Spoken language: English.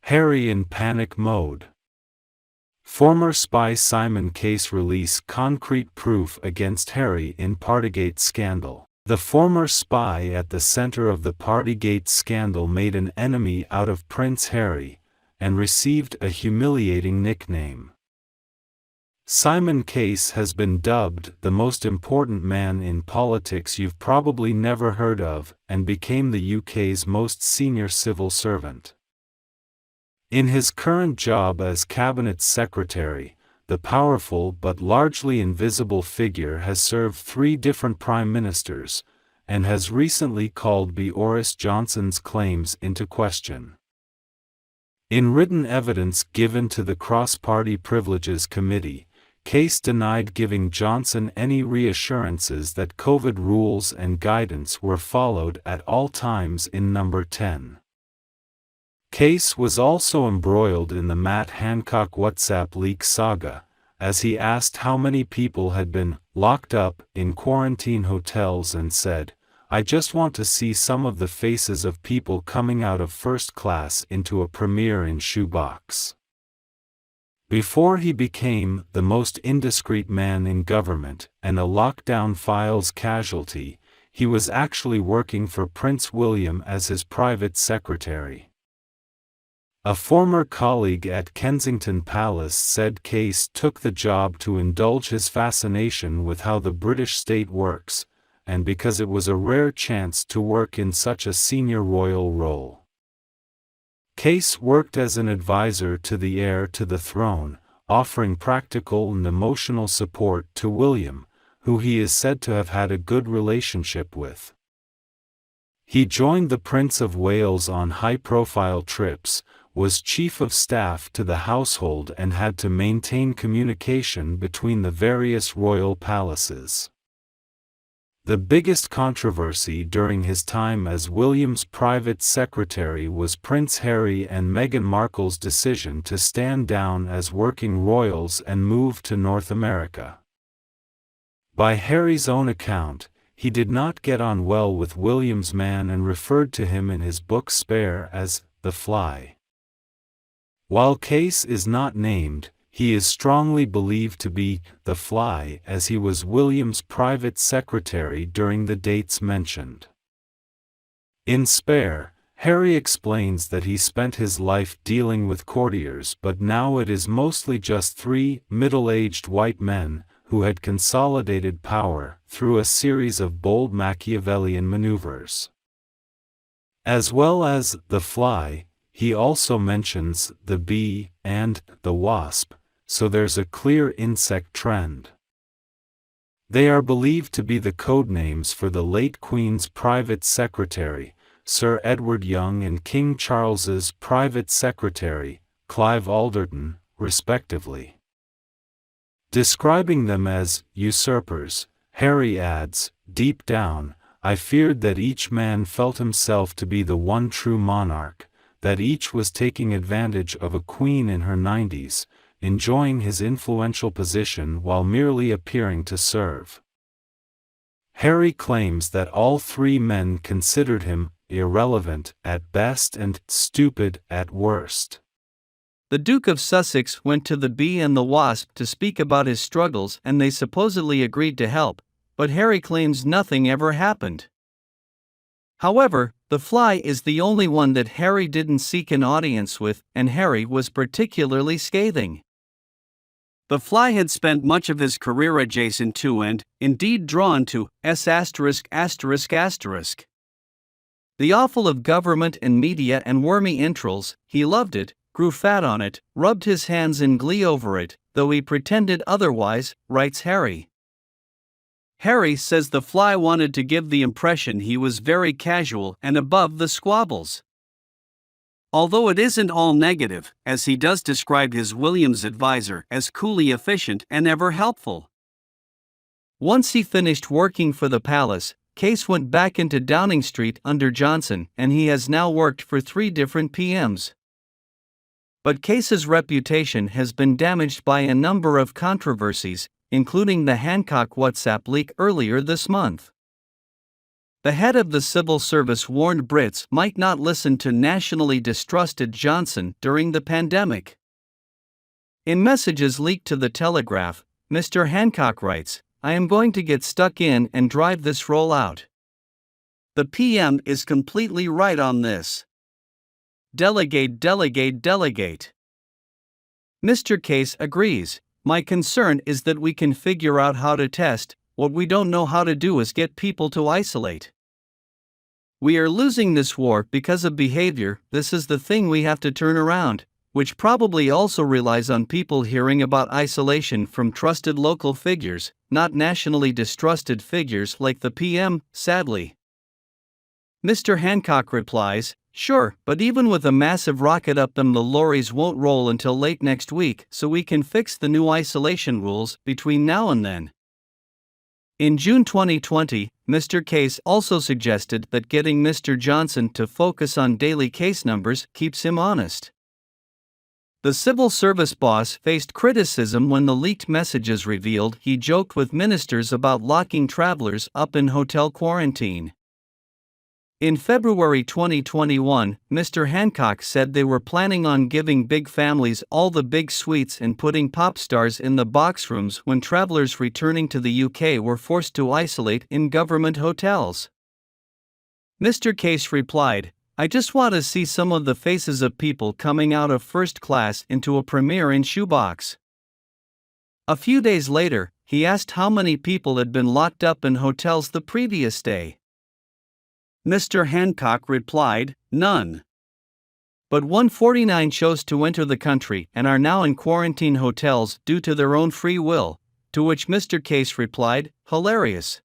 Harry in panic mode. Former spy Simon Case release concrete proof against Harry in Partygate scandal. The former spy at the center of the Partygate scandal made an enemy out of Prince Harry, and received a humiliating nickname. Simon Case has been dubbed the most important man in politics you've probably never heard of, and became the UK's most senior civil servant. In his current job as Cabinet Secretary, the powerful but largely invisible figure has served 3 different prime ministers, and has recently called Boris Johnson's claims into question. In written evidence given to the Cross-Party Privileges Committee, Case denied giving Johnson any reassurances that COVID rules and guidance were followed at all times in Number 10. Case was also embroiled in the Matt Hancock WhatsApp leak saga, as he asked how many people had been locked up in quarantine hotels and said, "I just want to see some of the faces of people coming out of first class into a premiere in shoebox." Before he became the most indiscreet man in government and a lockdown files casualty, he was actually working for Prince William as his private secretary. A former colleague at Kensington Palace said Case took the job to indulge his fascination with how the British state works, and because it was a rare chance to work in such a senior royal role. Case worked as an advisor to the heir to the throne, offering practical and emotional support to William, who he is said to have had a good relationship with. He joined the Prince of Wales on high-profile trips, was chief of staff to the household and had to maintain communication between the various royal palaces. The biggest controversy during his time as William's private secretary was Prince Harry and Meghan Markle's decision to stand down as working royals and move to North America. By Harry's own account, he did not get on well with William's man and referred to him in his book Spare as the Fly. While Case is not named, he is strongly believed to be the Fly as he was William's private secretary during the dates mentioned. In Spare, Harry explains that he spent his life dealing with courtiers, but now it is mostly just 3 middle-aged white men who had consolidated power through a series of bold Machiavellian maneuvers. As well as the Fly, he also mentions the bee and the wasp, so there's a clear insect trend. They are believed to be the codenames for the late Queen's private secretary, Sir Edward Young, and King Charles's private secretary, Clive Alderton, respectively. Describing them as usurpers, Harry adds, "Deep down, I feared that each man felt himself to be the one true monarch, that each was taking advantage of a queen in her 90s, enjoying his influential position while merely appearing to serve." Harry claims that all 3 men considered him irrelevant at best and stupid at worst. The Duke of Sussex went to the Bee and the Wasp to speak about his struggles, and they supposedly agreed to help, but Harry claims nothing ever happened. However, the Fly is the only one that Harry didn't seek an audience with, and Harry was particularly scathing. The Fly had spent much of his career adjacent to and, indeed drawn to, ******. The offal of government and media and wormy intrals, he loved it, grew fat on it, rubbed his hands in glee over it, though he pretended otherwise, writes Harry. Harry says the Fly wanted to give the impression he was very casual and above the squabbles. Although it isn't all negative, as he does describe his Williams advisor as coolly efficient and ever helpful. Once he finished working for the palace, Case went back into Downing Street under Johnson, and he has now worked for 3 different PMs. But Case's reputation has been damaged by a number of controversies, including the Hancock WhatsApp leak earlier this month. The head of the civil service warned Brits might not listen to nationally distrusted Johnson during the pandemic. In messages leaked to the Telegraph, Mr. Hancock writes, "I am going to get stuck in and drive this roll out." The PM is completely right on this. Delegate, delegate, delegate. Mr. Case agrees. My concern is that we can figure out how to test, what we don't know how to do is get people to isolate. We are losing this war because of behavior. This is the thing we have to turn around, which probably also relies on people hearing about isolation from trusted local figures, not nationally distrusted figures like the PM, sadly. Mr. Hancock replies, "Sure, but even with a massive rocket up them, the lorries won't roll until late next week, so we can fix the new isolation rules between now and then." In June 2020, Mr. Case also suggested that getting Mr. Johnson to focus on daily case numbers keeps him honest. The civil service boss faced criticism when the leaked messages revealed he joked with ministers about locking travelers up in hotel quarantine. In February 2021, Mr. Hancock said they were planning on giving big families all the big suites and putting pop stars in the box rooms when travelers returning to the UK were forced to isolate in government hotels. Mr. Case replied, "I just want to see some of the faces of people coming out of first class into a premiere in shoebox." A few days later, he asked how many people had been locked up in hotels the previous day. Mr. Hancock replied, "None. But 149 chose to enter the country and are now in quarantine hotels due to their own free will," to which Mr. Case replied, "Hilarious."